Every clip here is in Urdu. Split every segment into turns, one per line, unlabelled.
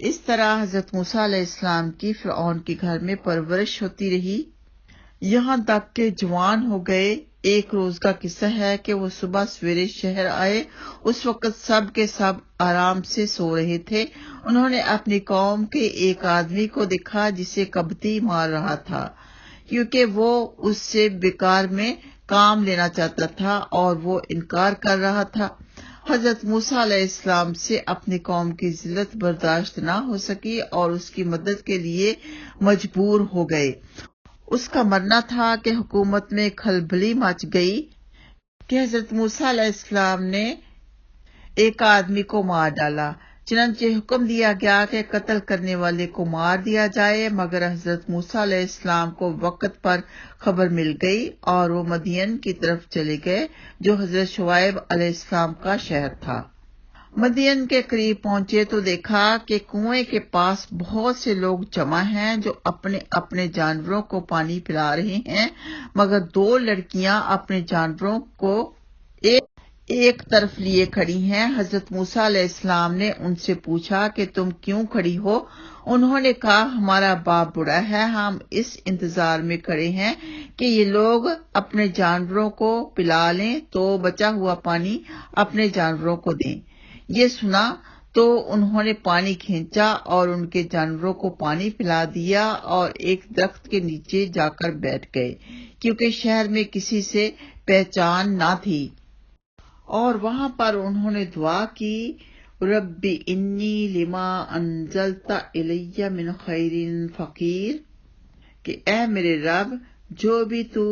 اس طرح حضرت موسیٰ علیہ السلام کی فرعون کے گھر میں پرورش ہوتی رہی، یہاں تک کہ جوان ہو گئے۔ ایک روز کا قصہ ہے کہ وہ صبح سویرے شہر آئے۔ اس وقت سب کے سب آرام سے سو رہے تھے۔ انہوں نے اپنی قوم کے ایک آدمی کو دیکھا جسے کبتی مار رہا تھا، کیونکہ وہ اس سے بیکار میں کام لینا چاہتا تھا اور وہ انکار کر رہا تھا۔ حضرت موسیٰ علیہ السلام سے اپنی قوم کی ذلت برداشت نہ ہو سکی اور اس کی مدد کے لیے مجبور ہو گئے۔ اس کا مرنا تھا کہ حکومت میں کھلبلی مچ گئی کہ حضرت موسیٰ علیہ السلام نے ایک آدمی کو مار ڈالا۔ چنانچہ حکم دیا گیا کہ قتل کرنے والے کو مار دیا جائے، مگر حضرت موسیٰ علیہ السلام کو وقت پر خبر مل گئی اور وہ مدین کی طرف چلے گئے جو حضرت شعیب علیہ السلام کا شہر تھا۔ مدین کے قریب پہنچے تو دیکھا کہ کنویں کے پاس بہت سے لوگ جمع ہیں جو اپنے اپنے جانوروں کو پانی پلا رہے ہیں، مگر دو لڑکیاں اپنے جانوروں کو ایک طرف لیے کھڑی ہیں۔ حضرت موسیٰ علیہ السلام نے ان سے پوچھا کہ تم کیوں کھڑی ہو؟ انہوں نے کہا ہمارا باپ بوڑھا ہے، ہم اس انتظار میں کھڑے ہیں کہ یہ لوگ اپنے جانوروں کو پلا لیں تو بچا ہوا پانی اپنے جانوروں کو دیں۔ یہ سنا تو انہوں نے پانی کھینچا اور ان کے جانوروں کو پانی پلا دیا اور ایک درخت کے نیچے جا کر بیٹھ گئے، کیونکہ شہر میں کسی سے پہچان نہ تھی، اور وہاں پر انہوں نے دعا کی، رب انی لما انزلت الی من خیر فقیر، کہ اے میرے رب جو بھی تو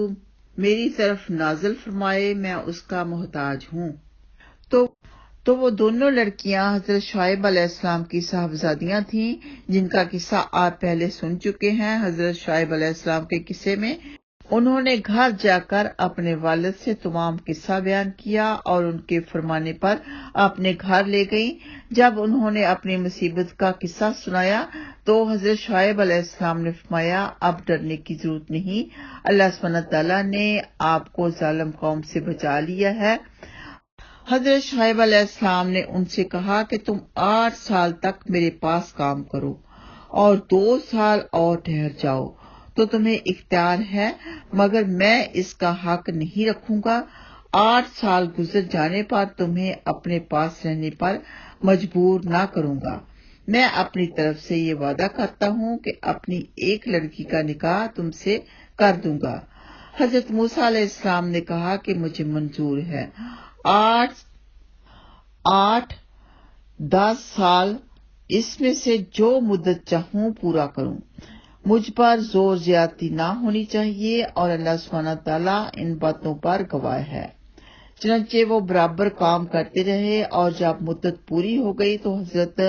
میری طرف نازل فرمائے میں اس کا محتاج ہوں۔ تو وہ دونوں لڑکیاں حضرت شعیب علیہ السلام کی صاحبزادیاں تھیں، جن کا قصہ آپ پہلے سن چکے ہیں۔ حضرت شعیب علیہ السلام کے قصے میں انہوں نے گھر جا کر اپنے والد سے تمام قصہ بیان کیا اور ان کے فرمانے پر اپنے گھر لے گئیں۔ جب انہوں نے اپنی مصیبت کا قصہ سنایا تو حضرت شعیب علیہ السلام نے فرمایا اب ڈرنے کی ضرورت نہیں، اللہ سبحانہ تعالیٰ نے آپ کو ظالم قوم سے بچا لیا ہے۔ حضرت شعیب علیہ السلام نے ان سے کہا کہ تم 8 سال تک میرے پاس کام کرو اور 2 سال اور ٹھہر جاؤ تو تمہیں اختیار ہے، مگر میں اس کا حق نہیں رکھوں گا۔ 8 سال گزر جانے پر تمہیں اپنے پاس رہنے پر مجبور نہ کروں گا۔ میں اپنی طرف سے یہ وعدہ کرتا ہوں کہ اپنی ایک لڑکی کا نکاح تم سے کر دوں گا۔ حضرت موسیٰ علیہ السلام نے کہا کہ مجھے منظور ہے، 10 سال اس میں سے جو مدت چاہوں پورا کروں، مجھ پر زور زیادتی نہ ہونی چاہیے، اور اللہ سبحانہ تعالیٰ ان باتوں پر گواہ ہے۔ چنانچہ وہ برابر کام کرتے رہے، اور جب مدت پوری ہو گئی تو حضرت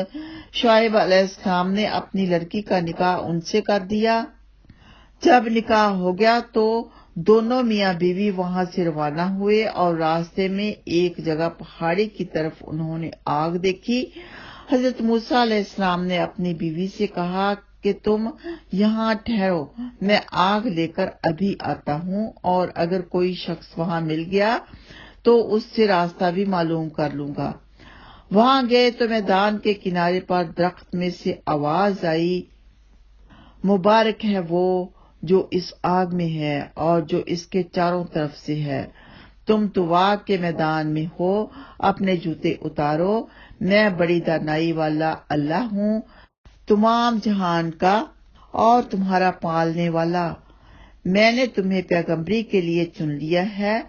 شعیب علیہ السلام نے اپنی لڑکی کا نکاح ان سے کر دیا۔ جب نکاح ہو گیا تو دونوں میاں بیوی وہاں سے روانہ ہوئے، اور راستے میں ایک جگہ پہاڑی کی طرف انہوں نے آگ دیکھی۔ حضرت موسیٰ علیہ السلام نے اپنی بیوی سے کہا کہ تم یہاں ٹھہرو، میں آگ لے کر ابھی آتا ہوں، اور اگر کوئی شخص وہاں مل گیا تو اس سے راستہ بھی معلوم کر لوں گا۔ وہاں گئے تو میدان کے کنارے پر درخت میں سے آواز آئی، مبارک ہے وہ جو اس آگ میں ہے اور جو اس کے چاروں طرف سے ہے، تم تو آگ کے میدان میں ہو، اپنے جوتے اتارو، میں بڑی دانائی والا اللہ ہوں، تمام جہان کا اور تمہارا پالنے والا۔ میں نے تمہیں پیغمبری کے لیے چن لیا ہے،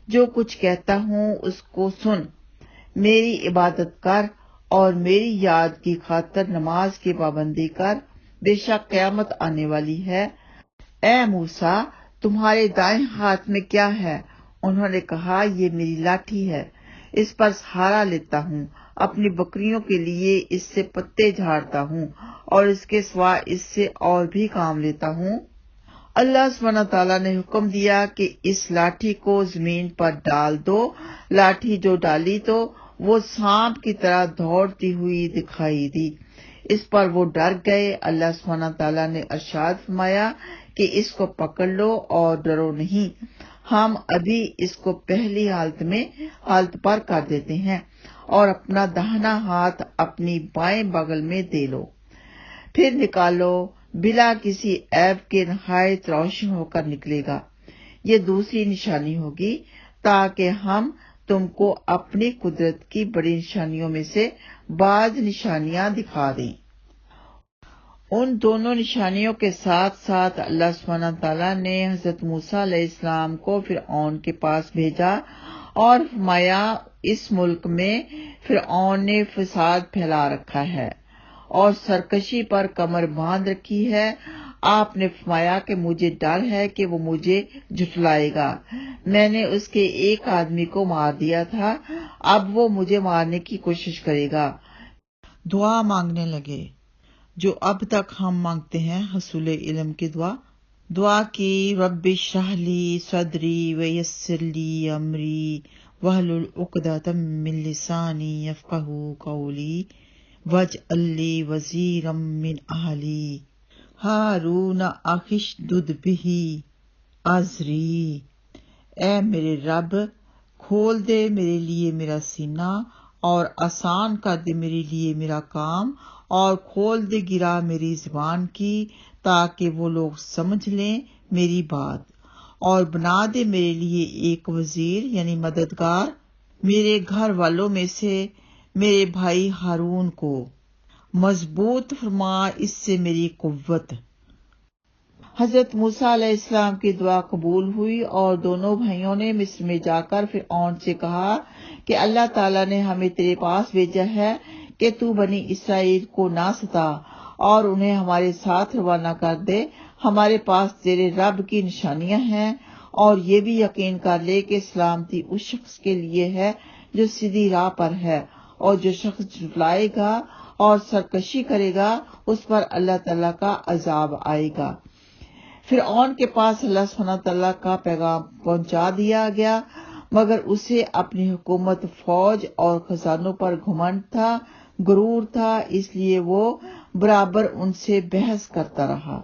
جو کچھ کہتا ہوں اس کو سن، میری عبادت کر اور میری یاد کی خاطر نماز کی پابندی کر، بے شک قیامت آنے والی ہے۔ اے موسیٰ، تمہارے دائیں ہاتھ میں کیا ہے؟ انہوں نے کہا یہ میری لاٹھی ہے، اس پر سہارا لیتا ہوں، اپنی بکریوں کے لیے اس سے پتے جھاڑتا ہوں اور اس کے سوا اس سے اور بھی کام لیتا ہوں۔ اللہ سبحانہ تعالیٰ نے حکم دیا کہ اس لاٹھی کو زمین پر ڈال دو۔ لاٹھی جو ڈالی تو وہ سانپ کی طرح دوڑتی ہوئی دکھائی دی۔ اس پر وہ ڈر گئے۔ اللہ سبحانہ تعالیٰ نے ارشاد فرمایا کہ اس کو پکڑ لو اور ڈرو نہیں، ہم ابھی اس کو پہلی حالت پر کر دیتے ہیں، اور اپنا داہنا ہاتھ اپنی بائیں بغل میں دے لو۔ پھر نکالو، بلا کسی عیب کے نہایت روشن ہو کر نکلے گا۔ یہ دوسری نشانی ہوگی تاکہ ہم تم کو اپنی قدرت کی بڑی نشانیوں میں سے بعض نشانیاں دکھا دیں۔ ان دونوں نشانیوں کے ساتھ ساتھ اللہ سبحانہ تعالیٰ نے حضرت موسیٰ علیہ السلام کو فرعون کے پاس بھیجا اور فرمایا اس ملک میں فرعون نے فساد پھیلا رکھا ہے اور سرکشی پر کمر باندھ رکھی ہے۔ آپ نے فرمایا کہ مجھے ڈر ہے کہ وہ مجھے جھٹلائے گا، میں نے اس کے ایک آدمی کو مار دیا تھا، اب وہ مجھے مارنے کی کوشش کرے گا۔ دعا مانگنے لگے جو اب تک ہم مانگتے ہیں، حصول علم کی دعا کی، رب اشرح لی صدری ویسر لی امری واحلل عقدۃ من لسانی یفقہوا قولی واجعل لی وزیرا من اہلی ہارون اخی اشدد بہ ازری۔ اے میرے رب، کھول دے میرے لیے میرا سینہ اور آسان کر دے میرے لیے میرا کام، اور کھول دے گرا میری زبان کی تاکہ وہ لوگ سمجھ لیں میری بات، اور بنا دے میرے لیے ایک وزیر یعنی مددگار میرے گھر والوں میں سے میرے بھائی ہارون کو، مضبوط فرما اس سے میری قوت۔ حضرت موسیٰ علیہ السلام کی دعا قبول ہوئی اور دونوں بھائیوں نے مصر میں جا کر فرعون سے کہا کہ اللہ تعالیٰ نے ہمیں تیرے پاس بھیجا ہے کہ تو بنی اسرائیل کو نہ ستا اور انہیں ہمارے ساتھ روانہ کر دے۔ ہمارے پاس تیرے رب کی نشانیاں ہیں، اور یہ بھی یقین کر لے کہ سلامتی اس شخص کے لیے ہے جو سیدھی راہ پر ہے، اور جو شخص جھٹلائے گا اور سرکشی کرے گا اس پر اللہ تعالیٰ کا عذاب آئے گا۔ فرعون کے پاس اللہ سبحانہ تعالیٰ کا پیغام پہنچا دیا گیا، مگر اسے اپنی حکومت، فوج اور خزانوں پر گھمنڈ تھا، غرور تھا، اس لیے وہ برابر ان سے بحث کرتا رہا،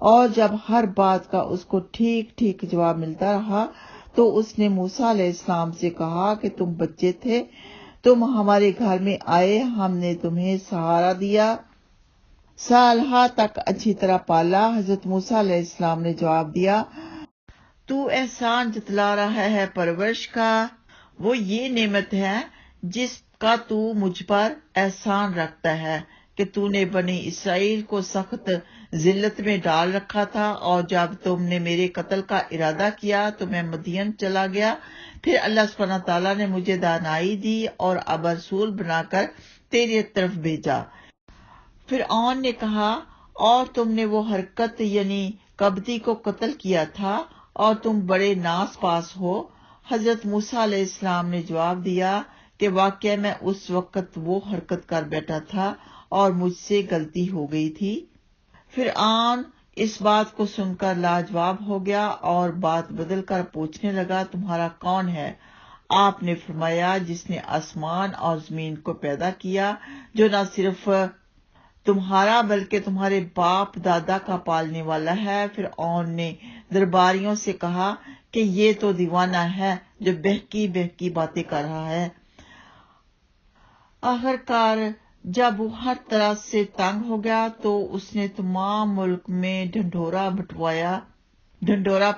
اور جب ہر بات کا اس کو ٹھیک ٹھیک جواب ملتا رہا تو اس نے موسیٰ علیہ السلام سے کہا کہ تم بچے تھے، تم ہمارے گھر میں آئے، ہم نے تمہیں سہارا دیا، سالہا تک اچھی طرح پالا۔ حضرت موسیٰ علیہ السلام نے جواب دیا، تو احسان جتلا رہا ہے پرورش کا، وہ یہ نعمت ہے جس کا تو مجھ پر احسان رکھتا ہے کہ تو نے بنی اسرائیل کو سخت ذلت میں ڈال رکھا تھا، اور جب تم نے میرے قتل کا ارادہ کیا تو میں مدین چلا گیا، پھر اللہ سبحانہ تعالیٰ نے مجھے دانائی دی اور اب رسول بنا کر تیری طرف بھیجا۔ فرعون نے کہا، اور تم نے وہ حرکت یعنی کبتی کو قتل کیا تھا اور تم بڑے ناس پاس ہو۔ حضرت موسیٰ علیہ السلام نے جواب دیا کہ واقعہ میں اس وقت وہ حرکت کر بیٹھا تھا اور مجھ سے غلطی ہو گئی تھی۔ فرعون اس بات کو سن کر لاجواب ہو گیا اور بات بدل کر پوچھنے لگا، تمہارا کون ہے؟ آپ نے فرمایا، جس نے آسمان اور زمین کو پیدا کیا، جو نہ صرف تمہارا بلکہ تمہارے باپ دادا کا پالنے والا ہے۔ فرعون نے درباریوں سے کہا کہ یہ تو دیوانہ ہے جو بہکی بہکی باتیں کر رہا ہے۔ آخرکار جب وہ ہر طرح سے تنگ ہو گیا تو اس نے تمام ملک میں ڈھنڈورا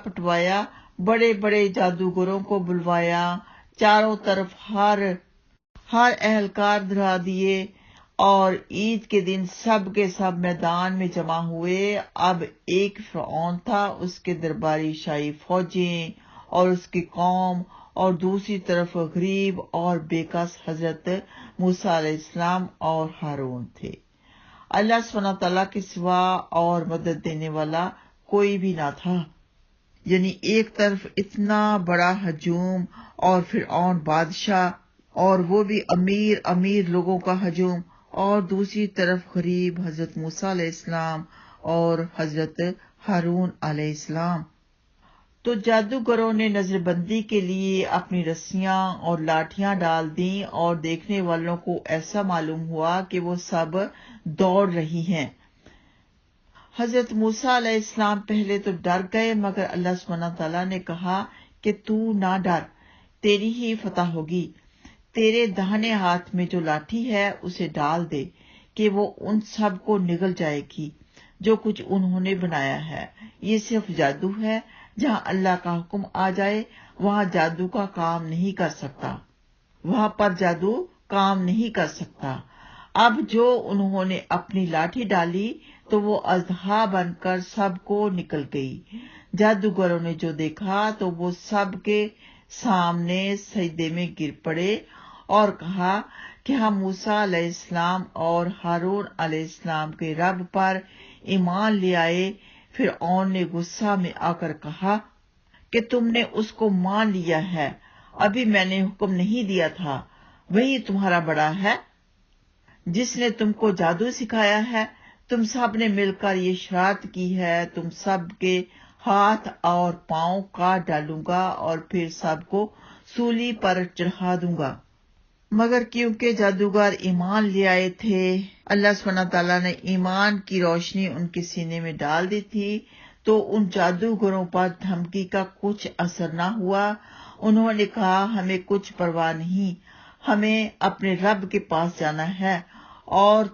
پٹوایا، بڑے بڑے جادوگروں کو بلوایا، چاروں طرف ہر اہلکار دھرا دیے، اور عید کے دن سب کے سب میدان میں جمع ہوئے۔ اب ایک فرعون تھا، اس کے درباری شاہی فوجیں اور اس کی قوم، اور دوسری طرف غریب اور بےکس حضرت موسیٰ علیہ السلام اور ہارون تھے۔ اللہ سبحانہ تعالیٰ کے سوا اور مدد دینے والا کوئی بھی نہ تھا۔ یعنی ایک طرف اتنا بڑا ہجوم اور فرعون بادشاہ، اور وہ بھی امیر لوگوں کا ہجوم، اور دوسری طرف غریب حضرت موسیٰ علیہ السلام اور حضرت ہارون علیہ السلام۔ تو جادوگروں نے نظر بندی کے لیے اپنی رسیاں اور لاٹھیاں ڈال دیں، اور دیکھنے والوں کو ایسا معلوم ہوا کہ وہ سب دوڑ رہی ہیں۔ حضرت موسیٰ علیہ السلام پہلے تو ڈر گئے، مگر اللہ سبحانہ تعالیٰ نے کہا کہ تو نہ ڈر، تیری ہی فتح ہوگی، تیرے داہنے ہاتھ میں جو لاٹھی ہے اسے ڈال دے، کہ وہ ان سب کو نگل جائے گی جو کچھ انہوں نے بنایا ہے۔ یہ صرف جادو ہے، جہاں اللہ کا حکم آ جائے وہاں جادو کا کام نہیں کر سکتا، وہاں پر جادو کام نہیں کر سکتا۔ اب جو انہوں نے اپنی لاٹھی ڈالی تو وہ اژدہا بن کر سب کو نکل گئی۔ جادوگروں نے جو دیکھا تو وہ سب کے سامنے سجدے میں گر پڑے اور کہا کہ ہم موسیٰ علیہ السلام اور ہارون علیہ السلام کے رب پر ایمان لے آئے۔ فرعون نے غصہ میں آ کر کہا کہ تم نے اس کو مان لیا ہے، ابھی میں نے حکم نہیں دیا تھا، وہی تمہارا بڑا ہے جس نے تم کو جادو سکھایا ہے۔ تم سب نے مل کر یہ شرارت کی ہے، تم سب کے ہاتھ اور پاؤں کاٹ ڈالوں گا اور پھر سب کو سولی پر چڑھا دوں گا۔ مگر کیونکہ جادوگر ایمان لے آئے تھے، اللہ سبحانہ تعالیٰ نے ایمان کی روشنی ان کے سینے میں ڈال دی تھی، تو ان جادوگروں پر دھمکی کا کچھ اثر نہ ہوا۔ انہوں نے کہا ہمیں کچھ پرواہ نہیں، ہمیں اپنے رب کے پاس جانا ہے اور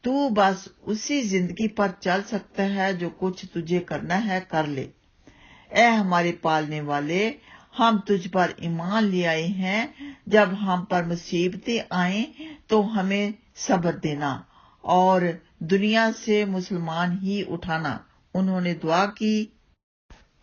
تو بس اسی زندگی پر چل سکتا ہے، جو کچھ تجھے کرنا ہے کر لے۔ اے ہمارے پالنے والے، ہم تجھ پر ایمان لے آئے ہیں، جب ہم پر مصیبتیں آئیں تو ہمیں صبر دینا اور دنیا سے مسلمان ہی اٹھانا۔ انہوں نے دعا کی۔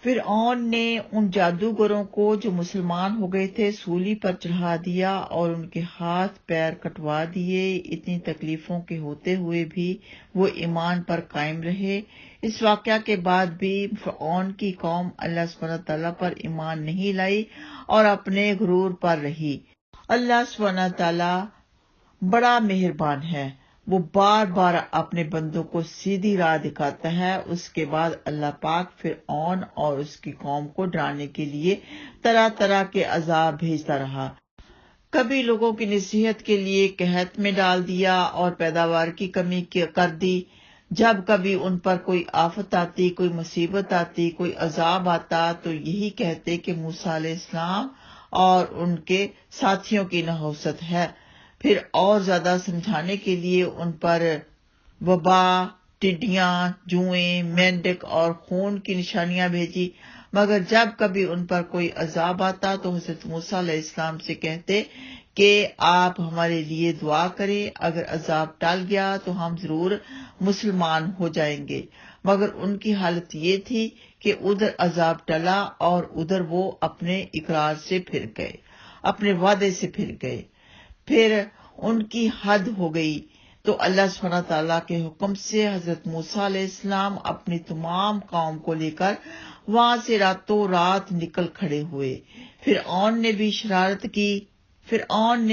فرعون نے ان جادوگروں کو جو مسلمان ہو گئے تھے سولی پر چڑھا دیا اور ان کے ہاتھ پیر کٹوا دیے۔ اتنی تکلیفوں کے ہوتے ہوئے بھی وہ ایمان پر قائم رہے۔ اس واقعہ کے بعد بھی فرعون کی قوم اللہ سبحانہ تعالیٰ پر ایمان نہیں لائی اور اپنے غرور پر رہی۔ اللہ سبحانہ تعالیٰ بڑا مہربان ہے، وہ بار بار اپنے بندوں کو سیدھی راہ دکھاتا ہے۔ اس کے بعد اللہ پاک فرعون اور اس کی قوم کو ڈرانے کے لیے طرح طرح کے عذاب بھیجتا رہا۔ کبھی لوگوں کی نصیحت کے لیے قحط میں ڈال دیا اور پیداوار کی کمی کر دی۔ جب کبھی ان پر کوئی آفت آتی، کوئی مصیبت آتی، کوئی عذاب آتا تو یہی کہتے کہ موسیٰ علیہ السلام اور ان کے ساتھیوں کی نحوست ہے۔ پھر اور زیادہ سمجھانے کے لیے ان پر وبا، ٹڈیاں، جوئیں، مینڈک اور خون کی نشانیاں بھیجی۔ مگر جب کبھی ان پر کوئی عذاب آتا تو حضرت موسیٰ علیہ السلام سے کہتے کہ آپ ہمارے لیے دعا کریں، اگر عذاب ٹل گیا تو ہم ضرور مسلمان ہو جائیں گے۔ مگر ان کی حالت یہ تھی کہ ادھر عذاب ٹلا اور ادھر وہ اپنے اقرار سے پھر گئے، اپنے وعدے سے پھر گئے۔ پھر ان کی حد ہو گئی تو اللہ سبحانہ تعالیٰ کے حکم سے حضرت موسیٰ علیہ السلام اپنی تمام قوم کو لے کر وہاں سے راتوں رات نکل کھڑے ہوئے۔ فرعون نے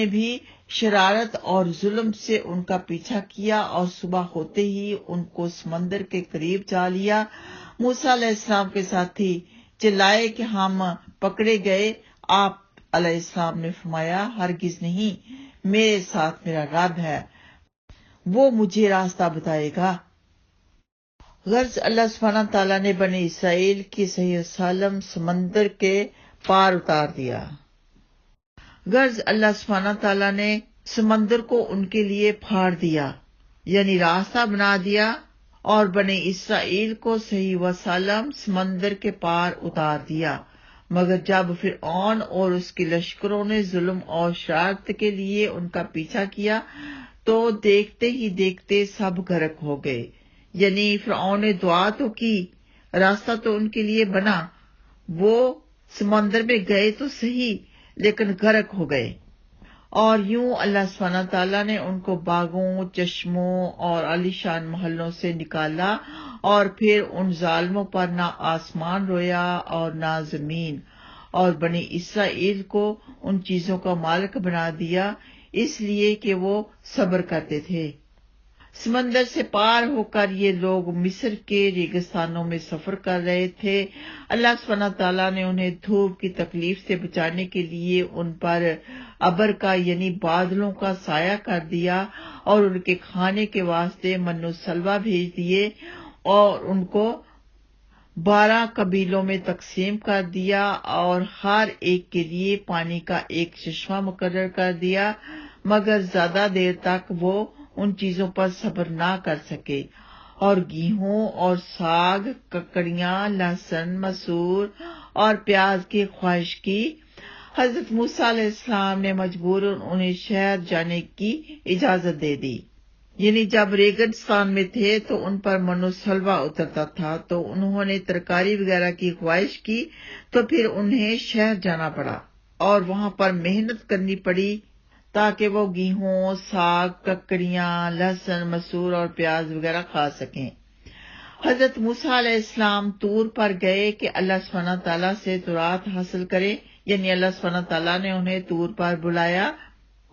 بھی شرارت اور ظلم سے ان کا پیچھا کیا اور صبح ہوتے ہی ان کو سمندر کے قریب جا لیا۔ موسیٰ علیہ السلام کے ساتھی چلائے کہ ہم پکڑے گئے۔ آپ علیہ السلام نے فرمایا ہرگز نہیں، میرے ساتھ میرا رب ہے، وہ مجھے راستہ بتائے گا۔ غرض اللہ سبحانہ تعالیٰ نے بنی اسرائیل کی صحیح وسلم سمندر کے پار اتار دیا۔ غرض اللہ سبحانہ تعالیٰ نے سمندر کو ان کے لیے پھاڑ دیا، یعنی راستہ بنا دیا، اور بنی اسرائیل کو صحیح وسلم سمندر کے پار اتار دیا۔ مگر جب فرعون اور اس کے لشکروں نے ظلم اور شرارت کے لیے ان کا پیچھا کیا تو دیکھتے ہی دیکھتے سب غرق ہو گئے۔ یعنی فرعون نے دعا تو کی، راستہ تو ان کے لیے بنا، وہ سمندر میں گئے تو صحیح لیکن غرق ہو گئے۔ اور یوں اللہ سبحانہ تعالیٰ نے ان کو باغوں، چشموں اور عالیشان محلوں سے نکالا، اور پھر ان ظالموں پر نہ آسمان رویا اور نہ زمین، اور بنی اسرائیل کو ان چیزوں کا مالک بنا دیا اس لیے کہ وہ صبر کرتے تھے۔ سمندر سے پار ہو کر یہ لوگ مصر کے ریگستانوں میں سفر کر رہے تھے۔ اللہ سبحانہ تعالیٰ نے انہیں دھوپ کی تکلیف سے بچانے کے لیے ان پر ابر کا یعنی بادلوں کا سایہ کر دیا، اور ان کے کھانے کے واسطے من و سلوہ بھیج دیے، اور ان کو 12 قبیلوں میں تقسیم کر دیا، اور ہر ایک کے لیے پانی کا ایک چشمہ مقرر کر دیا۔ مگر زیادہ دیر تک وہ ان چیزوں پر صبر نہ کر سکے، اور گیہوں اور ساگ، ککڑیاں، لہسن، مسور اور پیاز کی خواہش کی۔ حضرت موسیٰ علیہ السلام نے مجبوراً انہیں شہر جانے کی اجازت دے دی۔ یعنی جب ریگستان میں تھے تو ان پر من و سلوہ اترتا تھا، تو انہوں نے ترکاری وغیرہ کی خواہش کی، تو پھر انہیں شہر جانا پڑا اور وہاں پر محنت کرنی پڑی تاکہ وہ گیہوں، ساگ، ککڑیاں، لہسن، مسور اور پیاز وغیرہ کھا سکیں۔ حضرت موسیٰ علیہ السلام طور پر گئے کہ اللہ سبحانہ تعالیٰ سے تورات حاصل کرے، یعنی اللہ سبحانہ تعالیٰ نے انہیں طور پر بلایا،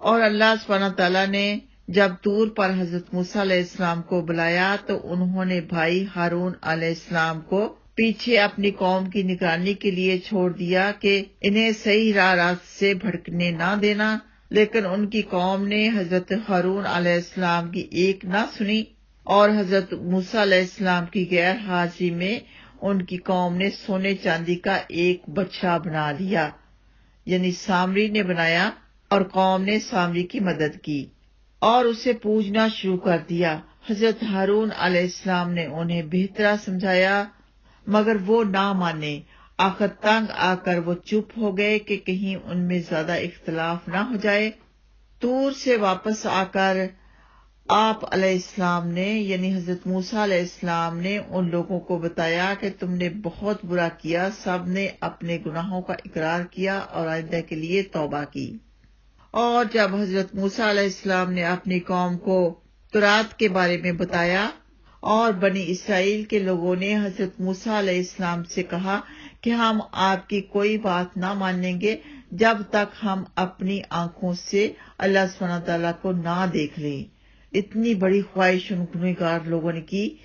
اور اللہ سبحانہ تعالیٰ نے جب طور پر حضرت موسیٰ علیہ السلام کو بلایا تو انہوں نے بھائی ہارون علیہ السلام کو پیچھے اپنی قوم کی نگرانی کے لیے چھوڑ دیا کہ انہیں صحیح راست سے بھٹکنے نہ دینا، لیکن ان کی قوم نے حضرت ہارون علیہ السلام کی ایک نہ سنی، اور حضرت موسیٰ علیہ السلام کی غیر حاضری میں ان کی قوم نے سونے چاندی کا ایک بچہ بنا لیا، یعنی سامری نے بنایا، اور قوم نے سامری کی مدد کی اور اسے پوجنا شروع کر دیا۔ حضرت ہارون علیہ السلام نے انہیں بہترا سمجھایا مگر وہ نہ مانے۔ آخر تنگ آ کر وہ چپ ہو گئے کہ کہیں ان میں زیادہ اختلاف نہ ہو جائے۔ طور سے واپس آ کر آپ علیہ السلام نے، یعنی حضرت موسیٰ علیہ السلام نے ان لوگوں کو بتایا کہ تم نے بہت برا کیا۔ سب نے اپنے گناہوں کا اقرار کیا اور آئندہ کے لیے توبہ کی۔ اور جب حضرت موسیٰ علیہ السلام نے اپنی قوم کو تورات کے بارے میں بتایا، اور بنی اسرائیل کے لوگوں نے حضرت موسیٰ علیہ السلام سے کہا کہ ہم آپ کی کوئی بات نہ مانیں گے جب تک ہم اپنی آنکھوں سے اللہ سبحانہ تعالیٰ کو نہ دیکھ لیں۔ اتنی بڑی خواہش ان گنہگار لوگوں نے کی۔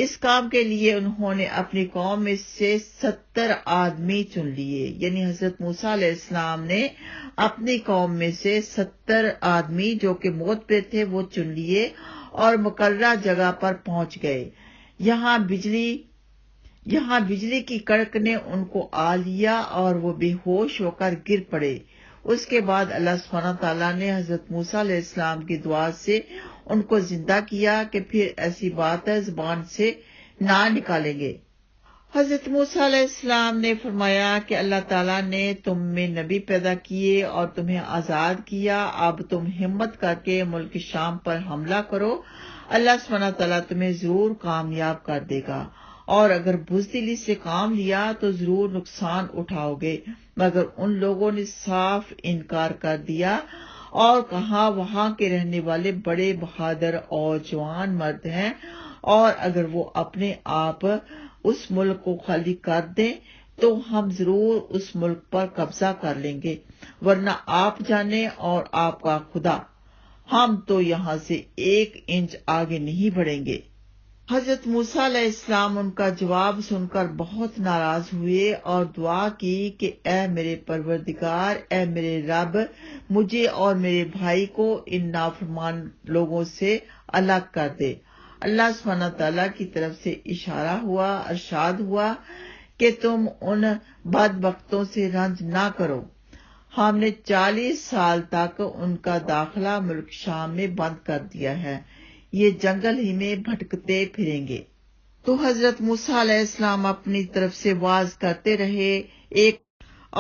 اس کام کے لیے انہوں نے اپنی قوم میں سے 70 آدمی چن لیے، یعنی حضرت موسیٰ علیہ السلام نے اپنی قوم میں سے 70 آدمی جو کہ معتبر تھے وہ چن لیے اور مقررہ جگہ پر پہنچ گئے۔ یہاں بجلی کی کڑک نے ان کو آ لیا اور وہ بے ہوش ہو کر گر پڑے۔ اس کے بعد اللہ سبحانہ تعالیٰ نے حضرت موسیٰ علیہ السلام کی دعا سے ان کو زندہ کیا کہ پھر ایسی بات زبان سے نہ نکالیں گے۔ حضرت موسیٰ علیہ السلام نے فرمایا کہ اللہ تعالیٰ نے تم میں نبی پیدا کیے اور تمہیں آزاد کیا، اب تم ہمت کر کے ملک شام پر حملہ کرو، اللہ سبحانہ تعالیٰ تمہیں ضرور کامیاب کر دے گا، اور اگر بزدلی سے کام لیا تو ضرور نقصان اٹھاؤ گے۔ مگر ان لوگوں نے صاف انکار کر دیا اور کہا وہاں کے رہنے والے بڑے بہادر اور جوان مرد ہیں، اور اگر وہ اپنے آپ اس ملک کو خالی کر دیں تو ہم ضرور اس ملک پر قبضہ کر لیں گے، ورنہ آپ جانے اور آپ کا خدا، ہم تو یہاں سے 1 انچ آگے نہیں بڑھیں گے۔ حضرت موسیٰ علیہ السلام ان کا جواب سن کر بہت ناراض ہوئے اور دعا کی کہ اے میرے پروردگار، اے میرے رب، مجھے اور میرے بھائی کو ان نافرمان لوگوں سے الگ کر دے۔ اللہ سبحانہ تعالیٰ کی طرف سے ارشاد ہوا کہ تم ان بدبختوں سے رنج نہ کرو، ہم نے 40 سال تک ان کا داخلہ ملک شام میں بند کر دیا ہے، یہ جنگل ہی میں بھٹکتے پھریں گے۔ تو حضرت موسیٰ علیہ السلام اپنی طرف سے واز کرتے رہے،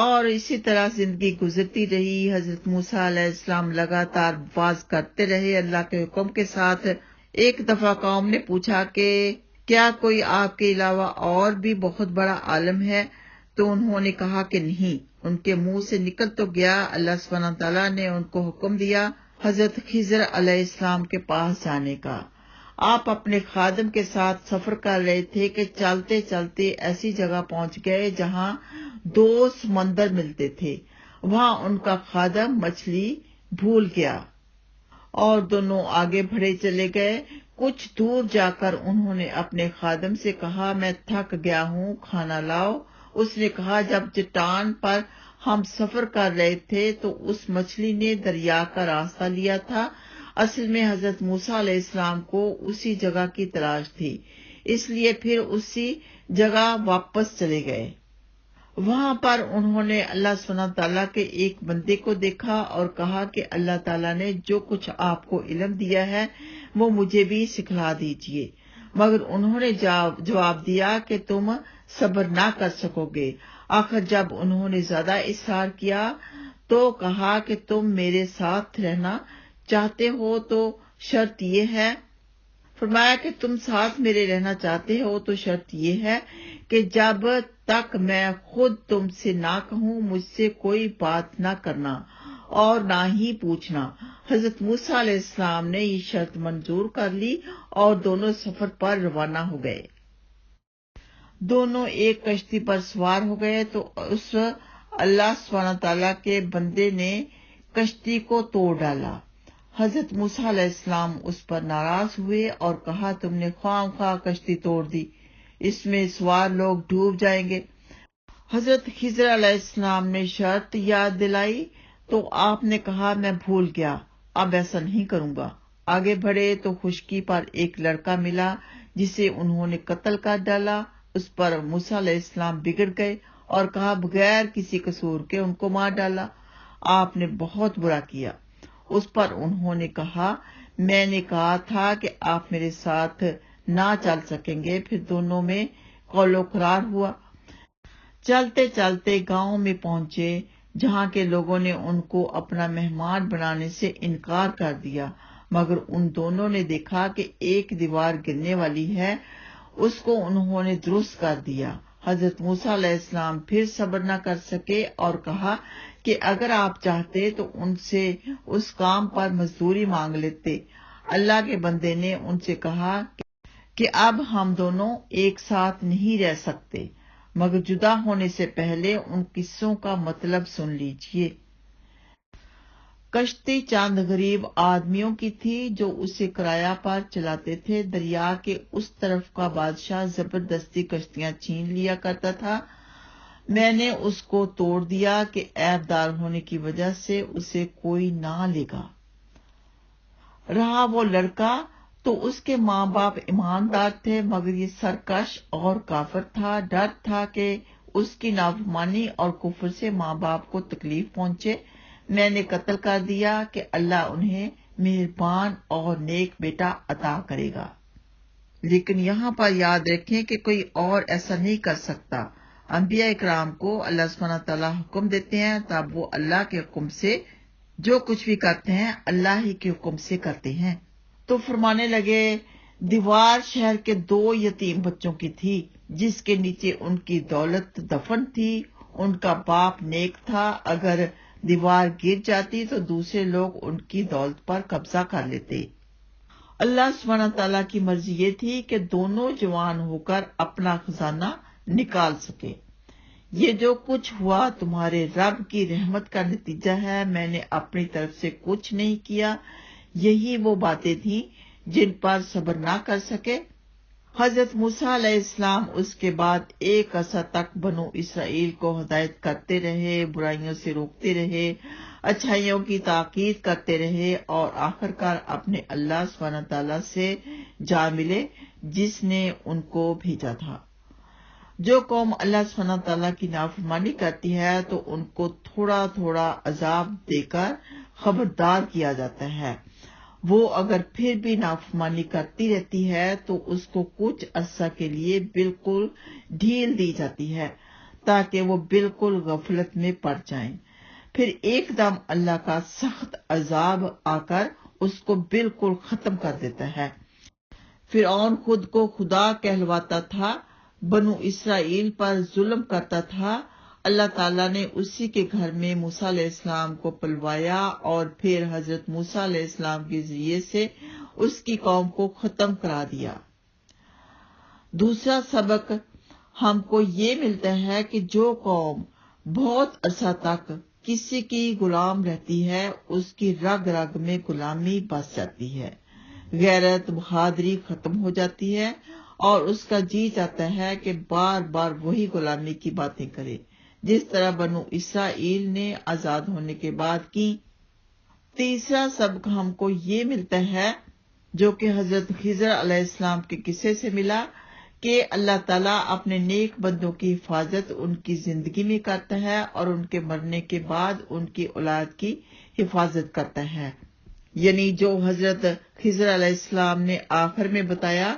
اور اسی طرح زندگی گزرتی رہی۔ حضرت موسیٰ علیہ السلام لگاتار واز کرتے رہے اللہ کے حکم کے ساتھ۔ ایک دفعہ قوم نے پوچھا کہ کیا کوئی آپ کے علاوہ اور بھی بہت بڑا عالم ہے؟ تو انہوں نے کہا کہ نہیں۔ ان کے منہ سے نکل تو گیا، اللہ سبحانہ تعالیٰ نے ان کو حکم دیا حضرت خضر علیہ السلام کے پاس جانے کا۔ آپ اپنے خادم کے ساتھ سفر کر رہے تھے کہ چلتے چلتے ایسی جگہ پہنچ گئے جہاں 2 سمندر ملتے تھے۔ وہاں ان کا خادم مچھلی بھول گیا اور دونوں آگے بڑھے چلے گئے۔ کچھ دور جا کر انہوں نے اپنے خادم سے کہا میں تھک گیا ہوں، کھانا لاؤ۔ اس نے کہا جب چٹان پر ہم سفر کر رہے تھے تو اس مچھلی نے دریا کا راستہ لیا تھا۔ اصل میں حضرت موسیٰ علیہ السلام کو اسی جگہ کی تلاش تھی، اس لیے پھر اسی جگہ واپس چلے گئے۔ وہاں پر انہوں نے اللہ سبحانہ تعالیٰ کے ایک بندے کو دیکھا اور کہا کہ اللہ تعالیٰ نے جو کچھ آپ کو علم دیا ہے وہ مجھے بھی سکھلا دیجیے، مگر انہوں نے جواب دیا کہ تم صبر نہ کر سکو گے۔ آخر جب انہوں نے زیادہ اصرار کیا تو کہا کہ تم میرے ساتھ رہنا چاہتے ہو تو شرط یہ ہے، فرمایا کہ تم ساتھ میرے رہنا چاہتے ہو تو شرط یہ ہے کہ جب تک میں خود تم سے نہ کہوں مجھ سے کوئی بات نہ کرنا اور نہ ہی پوچھنا۔ حضرت موسیٰ علیہ السلام نے یہ شرط منظور کر لی اور دونوں سفر پر روانہ ہو گئے۔ دونوں ایک کشتی پر سوار ہو گئے تو اس اللہ سبحانہ تعالیٰ کے بندے نے کشتی کو توڑ ڈالا۔ حضرت موسیٰ علیہ السلام اس پر ناراض ہوئے اور کہا تم نے خواہ خواہ کشتی توڑ دی، اس میں سوار لوگ ڈوب جائیں گے۔ حضرت خضر علیہ السلام نے شرط یاد دلائی تو آپ نے کہا میں بھول گیا، اب ایسا نہیں کروں گا۔ آگے بڑھے تو خشکی پر ایک لڑکا ملا جسے انہوں نے قتل کر ڈالا۔ اس پر موسیٰ علیہ السلام بگڑ گئے اور کہا بغیر کسی قصور کے ان کو مار ڈالا، آپ نے بہت برا کیا۔ اس پر انہوں نے کہا میں نے کہا تھا کہ آپ میرے ساتھ نہ چل سکیں گے۔ پھر دونوں میں قول و قرار ہوا۔ چلتے چلتے گاؤں میں پہنچے جہاں کے لوگوں نے ان کو اپنا مہمان بنانے سے انکار کر دیا، مگر ان دونوں نے دیکھا کہ ایک دیوار گرنے والی ہے، اس کو انہوں نے درست کر دیا۔ حضرت موسیٰ علیہ السلام پھر صبر نہ کر سکے اور کہا کہ اگر آپ چاہتے تو ان سے اس کام پر مزدوری مانگ لیتے۔ اللہ کے بندے نے ان سے کہا کہ اب ہم دونوں ایک ساتھ نہیں رہ سکتے، مگر جدا ہونے سے پہلے ان قصوں کا مطلب سن لیجئے۔ کشتی چند غریب آدمیوں کی تھی جو اسے کرایہ پر چلاتے تھے۔ دریا کے اس طرف کا بادشاہ زبردستی کشتیاں چھین لیا کرتا تھا۔ میں نے اس کو توڑ دیا کہ عیب دار ہونے کی وجہ سے اسے کوئی نہ لے گا۔ رہا وہ لڑکا تو اس کے ماں باپ ایماندار تھے، مگر یہ سرکش اور کافر تھا۔ ڈر تھا کہ اس کی نافرمانی اور کفر سے ماں باپ کو تکلیف پہنچے۔ میں نے قتل کر دیا کہ اللہ انہیں مہربان اور نیک بیٹا عطا کرے گا۔ لیکن یہاں پر یاد رکھیں کہ کوئی اور ایسا نہیں کر سکتا۔ انبیاء اکرام کو اللہ سبحانہ تعالیٰ حکم دیتے ہیں تب وہ اللہ کے حکم سے جو کچھ بھی کرتے ہیں اللہ ہی کے حکم سے کرتے ہیں۔ تو فرمانے لگے دیوار شہر کے 2 یتیم بچوں کی تھی جس کے نیچے ان کی دولت دفن تھی۔ ان کا باپ نیک تھا، اگر دیوار گر جاتی تو دوسرے لوگ ان کی دولت پر قبضہ کر لیتے۔ اللہ سبحانہ تعالیٰ کی مرضی یہ تھی کہ دونوں جوان ہو کر اپنا خزانہ نکال سکے۔ یہ جو کچھ ہوا تمہارے رب کی رحمت کا نتیجہ ہے، میں نے اپنی طرف سے کچھ نہیں کیا۔ یہی وہ باتیں تھیں جن پر صبر نہ کر سکے۔ حضرت موسیٰ علیہ السلام اس کے بعد ایک عرصہ تک بنو اسرائیل کو ہدایت کرتے رہے، برائیوں سے روکتے رہے، اچھائیوں کی تاکید کرتے رہے اور آخرکار اپنے اللہ سبحانہ تعالیٰ سے جا ملے جس نے ان کو بھیجا تھا۔ جو قوم اللہ سبحانہ تعالیٰ کی نافرمانی کرتی ہے تو ان کو تھوڑا تھوڑا عذاب دے کر خبردار کیا جاتا ہے۔ وہ اگر پھر بھی نافرمانی کرتی رہتی ہے تو اس کو کچھ عرصہ کے لیے بالکل ڈھیل دی جاتی ہے تاکہ وہ بالکل غفلت میں پڑ جائیں۔ پھر ایک دم اللہ کا سخت عذاب آ کر اس کو بالکل ختم کر دیتا ہے۔ فرعون خود کو خدا کہلواتا تھا، بنو اسرائیل پر ظلم کرتا تھا۔ اللہ تعالیٰ نے اسی کے گھر میں موسیٰ علیہ السلام کو پلوایا اور پھر حضرت موسیٰ علیہ السلام کے ذریعے سے اس کی قوم کو ختم کرا دیا۔ دوسرا سبق ہم کو یہ ملتا ہے کہ جو قوم بہت عرصہ تک کسی کی غلام رہتی ہے اس کی رگ رگ میں غلامی بس جاتی ہے، غیرت بہادری ختم ہو جاتی ہے اور اس کا جی چاہتا ہے کہ بار بار وہی غلامی کی باتیں کرے جس طرح بنو اسرائیل نے آزاد ہونے کے بعد کی۔ تیسرا سبق ہم کو یہ ملتا ہے جو کہ حضرت خضر علیہ السلام کے قصے سے ملا کہ اللہ تعالیٰ اپنے نیک بندوں کی حفاظت ان کی زندگی میں کرتا ہے اور ان کے مرنے کے بعد ان کی اولاد کی حفاظت کرتا ہے. یعنی جو حضرت خضر علیہ السلام نے آخر میں بتایا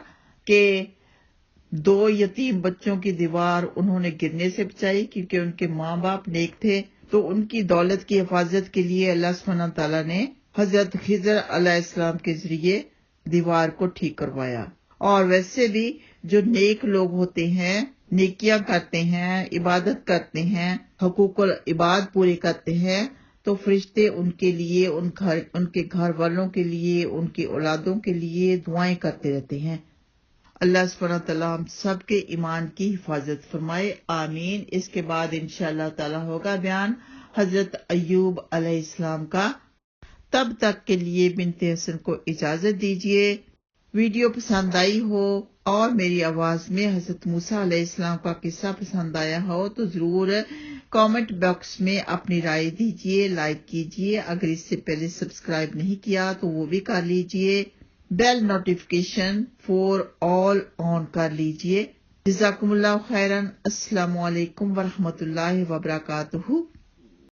کہ 2 یتیم بچوں کی دیوار انہوں نے گرنے سے بچائی کیونکہ ان کے ماں باپ نیک تھے، تو ان کی دولت کی حفاظت کے لیے اللہ سبحانہ تعالیٰ نے حضرت خضر علیہ السلام کے ذریعے دیوار کو ٹھیک کروایا. اور ویسے بھی جو نیک لوگ ہوتے ہیں، نیکیاں کرتے ہیں، عبادت کرتے ہیں، حقوق العباد پورے کرتے ہیں، تو فرشتے ان کے لیے، ان کے گھر والوں کے لیے، ان کی اولادوں کے لیے دعائیں کرتے رہتے ہیں. اللہ سبحانہ تعالیٰ ہم سب کے ایمان کی حفاظت فرمائے، آمین. اس کے بعد انشاءاللہ تعالیٰ ہوگا بیان حضرت ایوب علیہ السلام کا. تب تک کے لیے بنت حسن کو اجازت دیجیے. ویڈیو پسند آئی ہو اور میری آواز میں حضرت موسیٰ علیہ السلام کا قصہ پسند آیا ہو تو ضرور کامنٹ باکس میں اپنی رائے دیجیے، لائک کیجیے. اگر اس سے پہلے سبسکرائب نہیں کیا تو وہ بھی کر لیجیے. بیل نوٹیفیکیشن فور آل آن کر لیجیے. جزاکم اللہ خیرن. السلام علیکم ورحمۃ اللہ وبرکاتہ.